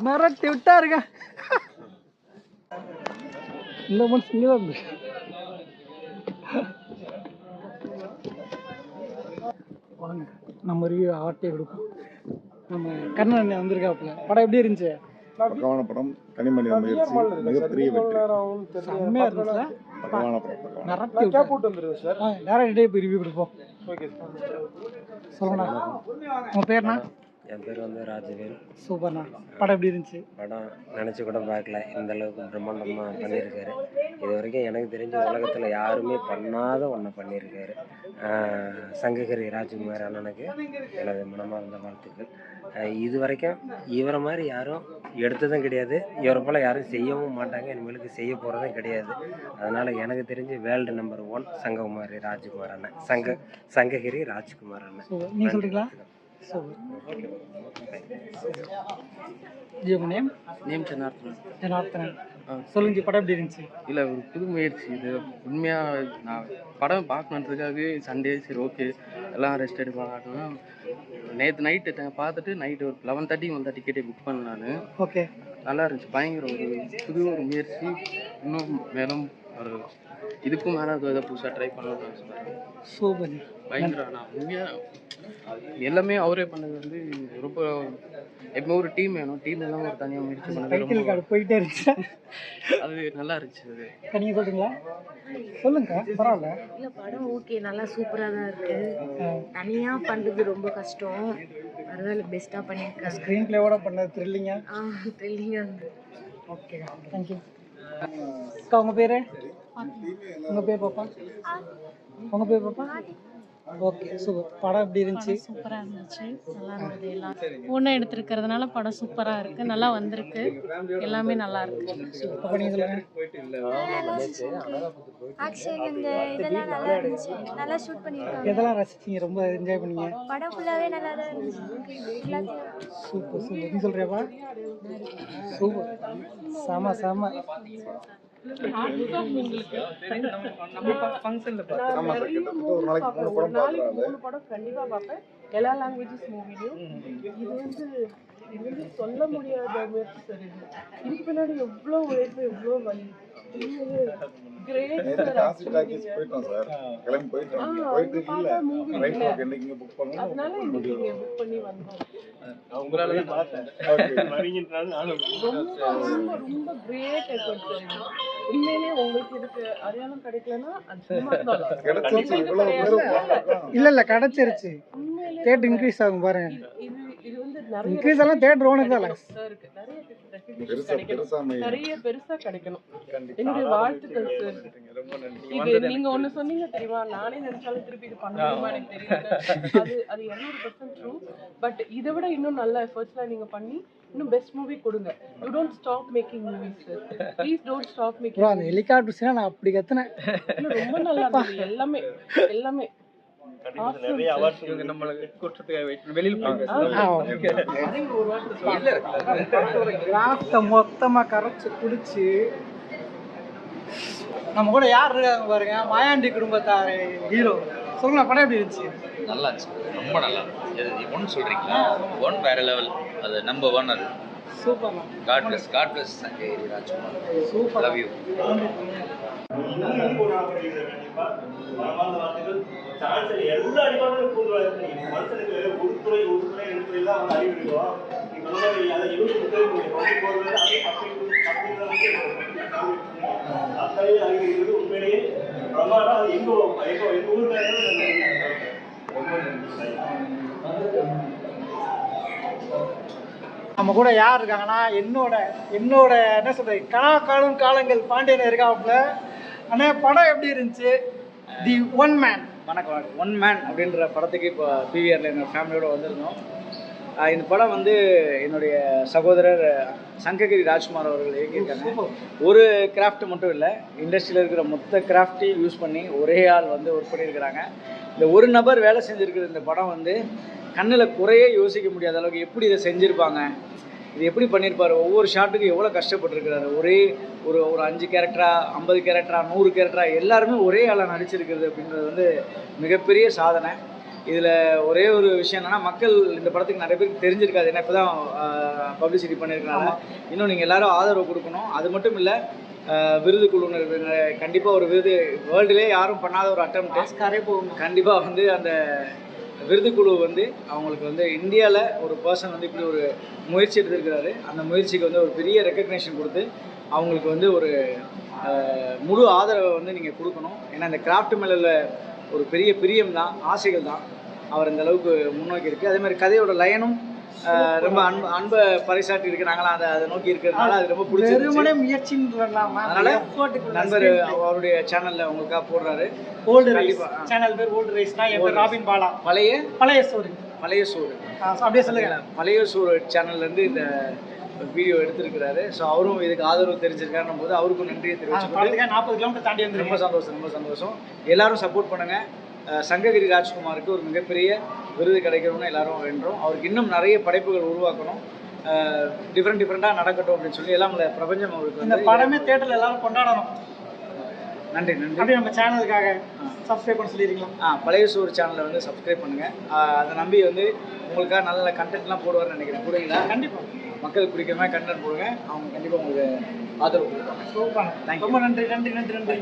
மிரட்டி விட்டாருங்க. இந்த மனுஷன் வந்து வாங்க நம்ம ரிவ்யூ ஆட்டே கொடுப்போம். நம்ம கண்ணன் வந்திருக்காப்புல. படம் எப்படி இருந்துச்சு? பக்கவான படம். கனிமணி முயற்சி மிகப்பெரிய வெற்றி. செம்மையா இருந்துச்சு. பக்கவான படம். டேரக்டே போய் ரிவ்யூ கொடுப்போம். சொல்லுங்கண்ணா, உங்க பேர்ண்ணா? என் பேர் வந்து ராஜவேல். சூப்பர்ண்ணா. படம் எப்படி இருந்துச்சு? படம் நினச்சி கூட பார்க்கல, இந்த அளவுக்கு பிரம்மாண்டமாக பண்ணியிருக்காரு. இது வரைக்கும் எனக்கு தெரிஞ்ச உலகத்தில் யாருமே பண்ணாத ஒன்று பண்ணியிருக்காரு. சங்ககிரி ராஜ்குமார் அண்ணனுக்கு எனது மனமார்ந்த வாழ்த்துக்கள். இது வரைக்கும் இவரை மாதிரி யாரும் எடுத்ததும் கிடையாது, இவரை போல் யாரும் செய்யவும் மாட்டாங்க, இனிமேலுக்கு செய்ய போகிறதும் கிடையாது. அதனால் எனக்கு தெரிஞ்சு வேர்ல்டு நம்பர் 1 சங்ககுமாரி ராஜ்குமார் அண்ணன், சங்ககிரி ராஜ்குமார் அண்ணன். நீங்கள் சொல்கிறீங்களா? ஜனார்த்தனன் சொல்லுங்க, படம் எப்படி இருந்துச்சு? இல்லை, ஒரு புது முயற்சி இது. உண்மையாக நான் படம் பார்க்கணுன்றதுக்காக சண்டே சரி ஓகே எல்லாம் ரெஸ்ட் எடுப்பாங்க. நேற்று நைட்டு பார்த்துட்டு நைட்டு ஒரு 11:30 டிக்கெட்டை புக் பண்ணேன் நான். ஓகே, நல்லா இருந்துச்சு. பயங்கர ஒரு முயற்சி. இன்னும் மேலும் ஒரு இதுக்கும் மேலே ஏதோ புதுசாக ட்ரை பண்ணணும்னு சொல்கிறேன். சூப்பர், பயங்கர. நான் உண்மையாக எல்லாமே அவரே பண்ணது வந்து ரொம்ப எப்பவுமே ஒரு டீம் வேணும். டீம் எல்லாம் ஒரு தனியாக முயற்சி பண்ணது போயிட்டே இருந்துச்சு. அது நல்லா இருந்துச்சு. அது நீங்கள் சொல்றீங்களா? சொல்லுங்க, பரவாயில்ல. இல்லை, படம் ஓகே, நல்லா சூப்பராக தான் இருக்கு. தனியாக பண்ணுறது ரொம்ப கஷ்டம், அதனால பெஸ்ட்டாக பண்ணியிருக்காங்க. ஸ்க்ரீன் பிளேவோட பண்ணது த்ரில்லிங்கா? த்ரில்லிங்காக இருந்து. Okay, thank you. அக்கா, உங்கள் பேர்? உங்கள் பேர் பாப்பா? உங்கள் பேர் பாப்பா? Okay, super. படம் எப்படி இருந்துச்சு? சூப்பராக இருந்துச்சு, நல்லா இருந்தது. எல்லாம் ஒன்று எடுத்துருக்கிறதுனால படம் சூப்பராக இருக்குது, நல்லா வந்திருக்கு, எல்லாமே நல்லா இருக்கு. அப்போ நீங்கள் சொல்லுங்கள். இதெல்லாம் நல்லா இருந்துச்சு, நல்லா ஷூட் பண்ணியிருக்காங்க. எதெல்லாம் ரசிச்சிங்க, ரொம்ப என்ஜாய் பண்ணீங்க? படம் ஃபுல்லாகவே நல்லா தான் இருந்துச்சு. Super super. நீ சொல்றியாப்பா? சூப்பர், செம செம. ஒரு நாளைக்கு 3 படம் கண்டிப்பா பார்ப்பேன், எல்லா லாங்குவேஜஸ் மூவிலையும். இது வந்து சொல்ல முடியாத முயற்சி சார். இதுக்கு பின்னாடி எவ்வளோ உழைப்பு, எவ்வளோ வலி. அதனால இன்னைக்கு இங்க புக் பண்ணி வந்தோம். ரொம்ப கிரேட் எஃபர்ட் சார். உண்மையிலே உங்களுக்கு இதுக்கு அடையாளம் கிடைக்கலன்னா இல்ல கிடைச்சிருச்சு. தேட்டர் இன்க்ரீஸ் ஆகும் பாருங்க. இது வந்து இன்க்ரீஸ் எல்லாம் தேட்டர் ஓனுக்கு தான் நிறைய பெருசா கிடைக்கணும். என்னுடைய வாழ்த்துக்கள் சார். இது நீங்க ஒண்ணு சொன்னீங்க தெரியுமா, நானே நினைச்சாலும் திருப்பி இது பண்ணணுமா எனக்கு தெரியல. அது 200% ட்ரூ. பட் இதை விட இன்னும் நல்ல எஃபர்ட்ஸ்லாம் நீங்க பண்ணி இன்னும் பெஸ்ட் மூவி கொடுங்க. You don't stop making movies sir, please don't stop making. அந்த ஹெலிகாப்டர் சீனா நான் அப்படி கத்துனேன். ரொம்ப நல்லா இருந்துச்சு எல்லாமே எல்லாமே. நிறைய அவார்ட்ஸ் இவங்க நம்மளுக்கு கொடுத்துட்டு வெளியில கிராஃப்ட மொத்தமா கரைச்சு குடிச்சு நம்ம கூட யார் இருக்காங்க பாருங்க, மாயாண்டி குடும்பத்தார் ஹீரோ. சொல்லுங்க, படம் எப்படி இருந்துச்சு? நல்லா இருந்துச்சு, ரொம்ப நல்லா இருந்துச்சு. ஒன்று சொல்றீங்களா? ஒன் வேற லெவல், அது நம்பர் 1. அது super. God bless Sankagiri Rajkumar. Super, love you. எல்லா டிபார்ட்மெண்ட்டும் கூடுதலாக மனுஷனுக்கு ஒரு துறை எல்லாம் வந்து அறிவிடுவோம். நீங்க சொன்ன மாதிரி அதை 20 அறிவிக்கிறது உண்மையிலேயே பிரமாணம். அது எங்க ஊர்ல நம்ம கூட யார் இருக்காங்கன்னா, என்னோட என்ன சொல்றது, காலங்கள் பாண்டியன் இருக்காப்புல. ஆனால் படம் எப்படி இருந்துச்சு? The one man. வணக்கம். ஒன் மேன் அப்படின்ற படத்துக்கு இப்போ பிவிஆரில் எங்கள் ஃபேமிலியோடு வந்திருந்தோம். இந்த படம் வந்து என்னுடைய சகோதரர் சங்ககிரி ராஜ்குமார் அவர்கள் இயக்கியிருக்காங்க. ஒரு கிராஃப்ட் மட்டும் இல்லை, இண்டஸ்ட்ரியில் இருக்கிற மொத்த கிராஃப்டையும் யூஸ் பண்ணி ஒரே ஆள் வந்து ஒர்க் பண்ணியிருக்கிறாங்க. இந்த ஒரு நபர் வேலை செஞ்சுருக்கிற இந்த படம் வந்து கண்ணில் குறையே யோசிக்க முடியாத அளவுக்கு எப்படி இதை செஞ்சுருப்பாங்க, இது எப்படி பண்ணியிருப்பாரு, ஒவ்வொரு ஷாட்டுக்கும் எவ்வளோ கஷ்டப்பட்டுருக்கிறாரு. ஒரே ஒரு ஒரு 5 கேரக்டரா, 50 கேரக்டரா, 100 கேரக்டரா எல்லாருமே ஒரே ஆளாக நடிச்சிருக்கிறது அப்படின்றது வந்து மிகப்பெரிய சாதனை. இதில் ஒரே ஒரு விஷயம் என்னென்னா, மக்கள் இந்த படத்துக்கு நிறைய பேருக்கு தெரிஞ்சிருக்காது. ஏன்னா இப்போ தான் பப்ளிசிட்டி பண்ணியிருக்கனால இன்னும் நீங்கள் எல்லாரும் ஆதரவு கொடுக்கணும். அது மட்டும் இல்லை, விருது குழுவினர் கண்டிப்பாக ஒரு விருது வேர்ல்டுலேயே யாரும் பண்ணாத ஒரு அட்டம்ப்ட் கண்டிப்பாக வந்து அந்த விருது குழு வந்து அவங்களுக்கு வந்து இந்தியாவில் ஒரு பர்சன் வந்து இப்படி ஒரு முயற்சி எடுத்திருக்கிறாரு. அந்த முயற்சிக்கு வந்து ஒரு பெரிய ரெக்கக்னேஷன் கொடுத்து அவங்களுக்கு வந்து ஒரு முழு ஆதரவை வந்து நீங்கள் கொடுக்கணும். ஏன்னா இந்த கிராஃப்ட் மேலே ஒரு பெரிய பிரியம் தான், ஆசைகள் தான் அவர் இந்த அளவுக்கு முன்னோக்கி இருக்குது. அதே மாதிரி கதையோட லைனும் ரொம்ப அன்பை பறைசாட்டி இருக்கு. நாங்களாம் அதை நோக்கி இருக்கிறதுனால அது ரொம்ப பிடிச்சிருக்கு. அதனால நண்பர் அவருடைய சேனல்ல உங்களுக்காக போடுறாரு. ஓல்டு ரைஸ் சேனல் பேர் ஓல்டு ரைஸ்னா என் பேர் ராபின் பாலா. பழைய சோறு அப்படியே சொல்லுங்க. பழைய சோறு சேனல்ல இருந்து இந்த வீடியோ எடுத்திருக்கிறாரு. ஸோ அவரும் இதுக்கு ஆதரவு தெரிஞ்சிருக்காருன்னும் போது அவருக்கும் நன்றியை தெரிவிச்சுக்கிறேன். 40 கிலோமீட்டர் தாண்டி வந்து ரொம்ப சந்தோஷம். எல்லாரும் சப்போர்ட் பண்ணுங்க. சங்ககிரி ராஜ்குமாருக்கு ஒரு மிகப்பெரிய விருது கிடைக்கணும்னு எல்லாரும் வேண்டுறோம். அவருக்கு இன்னும் நிறைய படைப்புகள் உருவாக்கணும், டிஃப்ரெண்ட்டாக நடக்கட்டும் அப்படின்னு சொல்லி எல்லாம் பிரபஞ்சம் அவருக்கு இந்த படமே தியேட்டரில் எல்லாரும் கொண்டாடணும். நன்றி. அப்படியே நம்ம சேனலுக்காக சப்ஸ்கிரைப் பண்ண சொல்லிடுறீங்களா? பழைய சோறு சேனலை வந்து சப்ஸ்கிரைப் பண்ணுங்கள். அதை நம்பி வந்து உங்களுக்காக நல்ல கண்டென்ட்லாம் போடுவார்னு நினைக்கிறேன். போடுங்களா? கண்டிப்பாக மக்களுக்கு பிடிக்கிற மாதிரி கண்டென்ட் போடுங்க. அவங்க கண்டிப்பாக உங்களுக்கு ஆதரவு கொடுப்பாங்க. தேங்க்யூ. ரொம்ப நன்றி.